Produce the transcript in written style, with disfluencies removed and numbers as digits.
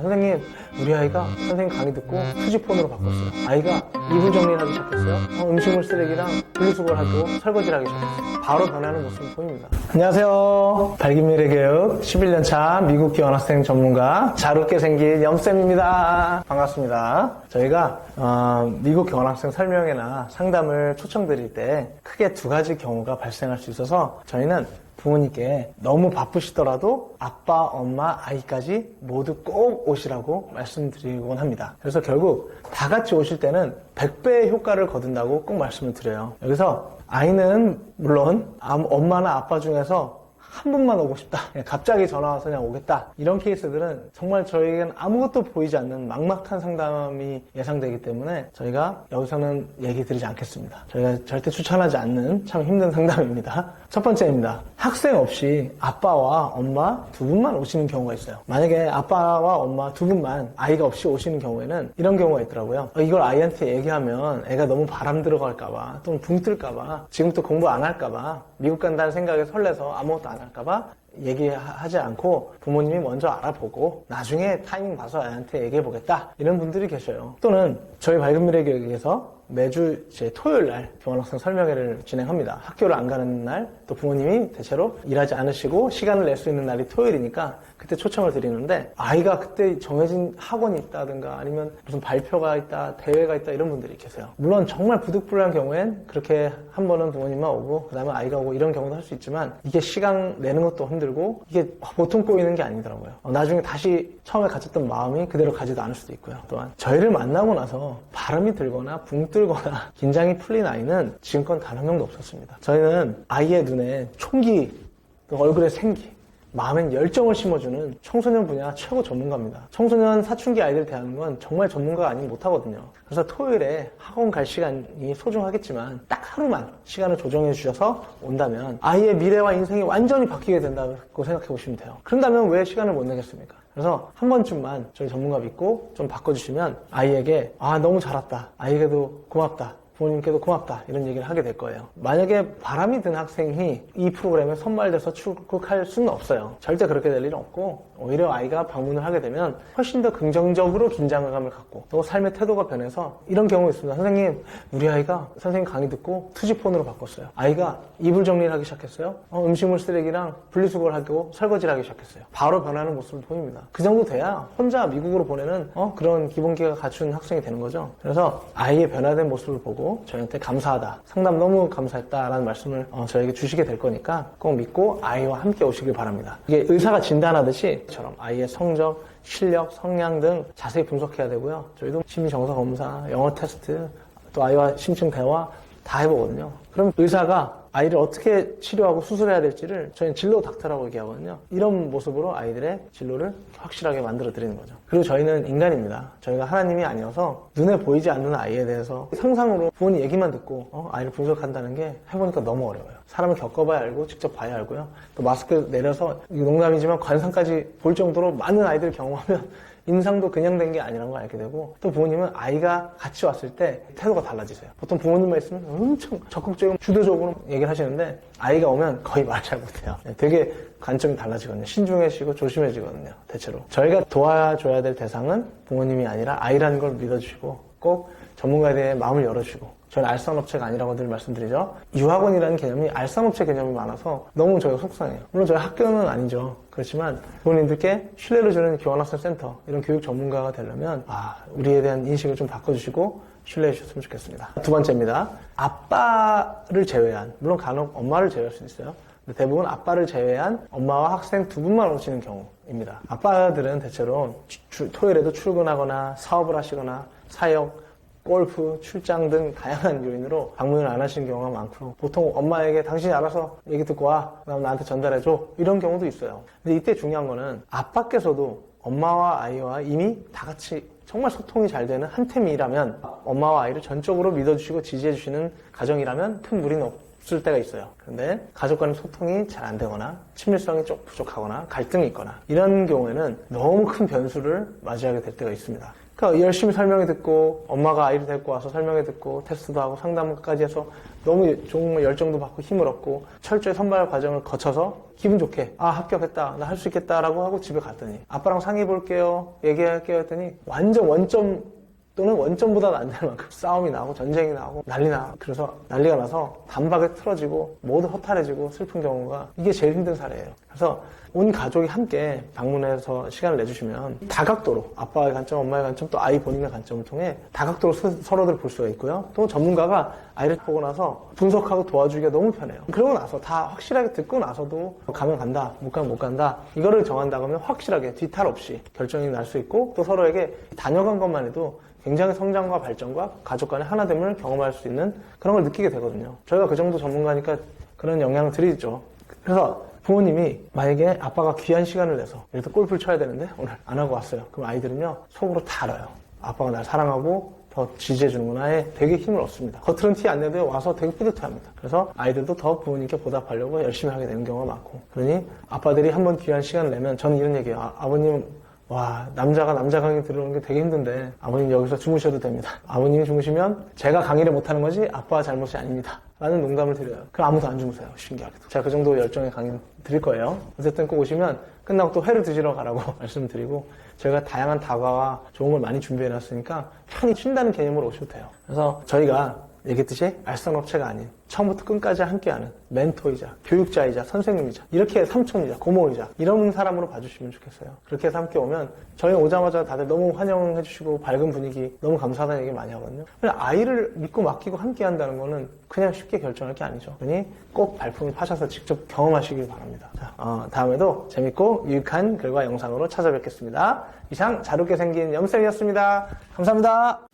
선생님, 우리 아이가 선생님 강의 듣고 투지폰으로 바꿨어요. 아이가 이불 정리를 하기 시작했어요. 음식물 쓰레기랑 분리수거를 하고 설거지를 하기 시작했어요. 바로 변하는 모습이 보입니다. 안녕하세요. 밝은미래교육 11년차 미국 교환학생 전문가 잘 웃게 생긴 염쌤입니다. 반갑습니다. 저희가 미국 교환학생 설명회나 상담을 초청드릴 때 크게 두 가지 경우가 발생할 수 있어서 저희는 부모님께 너무 바쁘시더라도 아빠, 엄마, 아이까지 모두 꼭 오시라고 말씀드리곤 합니다. 그래서 결국 다 같이 오실 때는 100배의 효과를 거둔다고 꼭 말씀을 드려요. 여기서 아이는 물론 엄마나 아빠 중에서 한 분만 오고 싶다. 갑자기 전화 와서 그냥 오겠다. 이런 케이스들은 정말 저희에겐 아무것도 보이지 않는 막막한 상담이 예상되기 때문에 저희가 여기서는 얘기 드리지 않겠습니다. 저희가 절대 추천하지 않는 참 힘든 상담입니다. 첫 번째입니다. 학생 없이 아빠와 엄마 두 분만 오시는 경우가 있어요. 만약에 아빠와 엄마 두 분만 아이가 없이 오시는 경우에는 이런 경우가 있더라고요. 이걸 아이한테 얘기하면 애가 너무 바람 들어갈까봐 또는 붕 뜰까봐 지금부터 공부 안 할까봐 미국 간다는 생각에 설레서 아무것도 안 할까봐 얘기하지 않고 부모님이 먼저 알아보고 나중에 타이밍 봐서 애한테 얘기해보겠다 이런 분들이 계셔요. 또는 저희 밝은미래교육에서 매주 토요일 날 교환학생 설명회를 진행합니다. 학교를 안 가는 날, 또 부모님이 대체로 일하지 않으시고 시간을 낼 수 있는 날이 토요일이니까 그때 초청을 드리는데 아이가 그때 정해진 학원이 있다든가 아니면 무슨 발표가 있다, 대회가 있다 이런 분들이 계세요. 물론 정말 부득불한 경우엔 그렇게 한 번은 부모님만 오고 그 다음에 아이가 오고 이런 경우도 할 수 있지만 이게 시간 내는 것도 힘들고 이게 보통 꼬이는 게 아니더라고요. 나중에 다시 처음에 가졌던 마음이 그대로 가지도 않을 수도 있고요. 또한 저희를 만나고 나서 바람이 들거나 붕 뜨거나 긴장이 풀린 아이는 지금껏 단 한 명도 없었습니다. 저희는 아이의 눈에 총기, 얼굴에 생기, 마음엔 열정을 심어주는 청소년 분야 최고 전문가입니다. 청소년 사춘기 아이들 대하는 건 정말 전문가가 아니면 못하거든요. 그래서 토요일에 학원 갈 시간이 소중하겠지만 딱 하루만 시간을 조정해 주셔서 온다면 아이의 미래와 인생이 완전히 바뀌게 된다고 생각해 보시면 돼요. 그런다면 왜 시간을 못 내겠습니까? 그래서 한 번쯤만 저희 전문가 믿고 좀 바꿔주시면 아이에게 너무 잘 왔다, 아이에게도 고맙다, 부모님께도 고맙다 이런 얘기를 하게 될 거예요. 만약에 바람이 든 학생이 이 프로그램에 선발돼서 출국할 수는 없어요. 절대 그렇게 될 일은 없고 오히려 아이가 방문을 하게 되면 훨씬 더 긍정적으로 긴장감을 갖고 또 삶의 태도가 변해서 이런 경우가 있습니다. 선생님, 우리 아이가 선생님 강의 듣고 투지폰으로 바꿨어요. 아이가 이불 정리를 하기 시작했어요. 음식물 쓰레기랑 분리수거를 하고 설거지를 하기 시작했어요. 바로 변하는 모습을 보입니다. 그 정도 돼야 혼자 미국으로 보내는 그런 기본기가 갖춘 학생이 되는 거죠. 그래서 아이의 변화된 모습을 보고 저희한테 감사하다, 상담 너무 감사했다라는 말씀을 저에게 주시게 될 거니까 꼭 믿고 아이와 함께 오시길 바랍니다. 이게 의사가 진단하듯이 처럼 아이의 성적, 실력, 성향 등 자세히 분석해야 되고요. 저희도 심리정서 검사, 영어 테스트, 또 아이와 심층 대화 다 해보거든요. 그럼 의사가 아이를 어떻게 치료하고 수술해야 될지를 저희는 진로 닥터라고 얘기하거든요. 이런 모습으로 아이들의 진로를 확실하게 만들어 드리는 거죠. 그리고 저희는 인간입니다. 저희가 하나님이 아니어서 눈에 보이지 않는 아이에 대해서 상상으로 부모님 얘기만 듣고 아이를 분석한다는 게 해보니까 너무 어려워요. 사람을 겪어봐야 알고 직접 봐야 알고요. 또 마스크 내려서 농담이지만 관상까지 볼 정도로 많은 아이들을 경험하면 인상도 그냥 된 게 아니라는 걸 알게 되고 또 부모님은 아이가 같이 왔을 때 태도가 달라지세요. 보통 부모님만 있으면 엄청 적극적으로 주도적으로 얘기를 하시는데 아이가 오면 거의 말 잘 못해요. 되게 관점이 달라지거든요. 신중해지고 조심해지거든요. 대체로 저희가 도와줘야 될 대상은 부모님이 아니라 아이라는 걸 믿어주시고 꼭 전문가에 대해 마음을 열어주시고 저는 알선업체가 아니라고 늘 말씀드리죠. 유학원이라는 개념이 알선업체 개념이 많아서 너무 저희가 속상해요. 물론 저희 학교는 아니죠. 그렇지만 부모님들께 신뢰를 주는 교환학생 센터 이런 교육 전문가가 되려면 우리에 대한 인식을 좀 바꿔주시고 신뢰해 주셨으면 좋겠습니다. 두 번째입니다. 아빠를 제외한, 물론 간혹 엄마를 제외할 수도 있어요. 근데 대부분 아빠를 제외한 엄마와 학생 두 분만 오시는 경우입니다. 아빠들은 대체로 토요일에도 출근하거나 사업을 하시거나 사역, 골프, 출장 등 다양한 요인으로 방문을 안 하시는 경우가 많고 보통 엄마에게 당신이 알아서 얘기 듣고 와, 그다음 나한테 전달해줘 이런 경우도 있어요. 근데 이때 중요한 거는 아빠께서도 엄마와 아이와 이미 다 같이 정말 소통이 잘 되는 한 팀이라면 엄마와 아이를 전적으로 믿어주시고 지지해주시는 가정이라면 큰 무리는 없을 때가 있어요. 그런데 가족 간의 소통이 잘 안 되거나 친밀성이 좀 부족하거나 갈등이 있거나 이런 경우에는 너무 큰 변수를 맞이하게 될 때가 있습니다. 그러니까 열심히 설명해 듣고 엄마가 아이를 데리고 와서 설명해 듣고 테스트도 하고 상담까지 해서 너무 정말 열정도 받고 힘을 얻고 철저히 선발 과정을 거쳐서 기분 좋게 합격했다, 나 할 수 있겠다라고 하고 집에 갔더니 아빠랑 상의해 볼게요, 얘기할게요 했더니 완전 원점 또는 원점보다 안 될 만큼 싸움이 나고 전쟁이 나고 그래서 난리가 나서 단박에 틀어지고 모두 허탈해지고 슬픈 경우가 이게 제일 힘든 사례예요. 그래서 온 가족이 함께 방문해서 시간을 내주시면 다각도로 아빠의 관점, 엄마의 관점, 또 아이 본인의 관점을 통해 다각도로 서로들 볼 수가 있고요. 또 전문가가 아이를 보고 나서 분석하고 도와주기가 너무 편해요. 그러고 나서 다 확실하게 듣고 나서도 가면 간다, 못 가면 못 간다, 이거를 정한다고 하면 확실하게 뒤탈 없이 결정이 날 수 있고, 또 서로에게 다녀간 것만 해도 굉장히 성장과 발전과 가족 간의 하나됨을 경험할 수 있는 그런 걸 느끼게 되거든요. 저희가 그 정도 전문가니까 그런 영향을 드리죠. 그래서 부모님이 만약에 아빠가 귀한 시간을 내서 예를 들어 골프를 쳐야 되는데 오늘 안 하고 왔어요. 그럼 아이들은요 속으로 다 알아요. 아빠가 날 사랑하고 더 지지해주는구나에 되게 힘을 얻습니다. 겉으로는 티 안 내도 와서 되게 뿌듯해합니다. 그래서 아이들도 더 부모님께 보답하려고 열심히 하게 되는 경우가 많고, 그러니 아빠들이 한번 귀한 시간을 내면 저는 이런 얘기해요. 아버님, 와, 남자가 남자 강의 들어오는 게 되게 힘든데 아버님 여기서 주무셔도 됩니다. 아버님이 주무시면 제가 강의를 못하는 거지 아빠가 잘못이 아닙니다. 라는 농담을 드려요. 그럼 아무도 안 주무세요. 신기하게도. 제가 그 정도 열정의 강의 드릴 거예요. 어쨌든 꼭 오시면 끝나고 또 회를 드시러 가라고 말씀드리고, 저희가 다양한 다과와 좋은 걸 많이 준비해놨으니까 편히 쉰다는 개념으로 오셔도 돼요. 그래서 저희가 얘기했듯이 알선업체가 아닌 처음부터 끝까지 함께하는 멘토이자 교육자이자 선생님이자 이렇게 삼촌이자 고모이자 이런 사람으로 봐주시면 좋겠어요. 그렇게 해서 함께 오면 저희 오자마자 다들 너무 환영해 주시고 밝은 분위기 너무 감사하다는 얘기 많이 하거든요. 아이를 믿고 맡기고 함께 한다는 거는 그냥 쉽게 결정할 게 아니죠. 그러니 꼭 발품을 파셔서 직접 경험하시길 바랍니다. 자, 다음에도 재밌고 유익한 글과 영상으로 찾아뵙겠습니다. 이상 자루게 생긴 염쌤이었습니다. 감사합니다.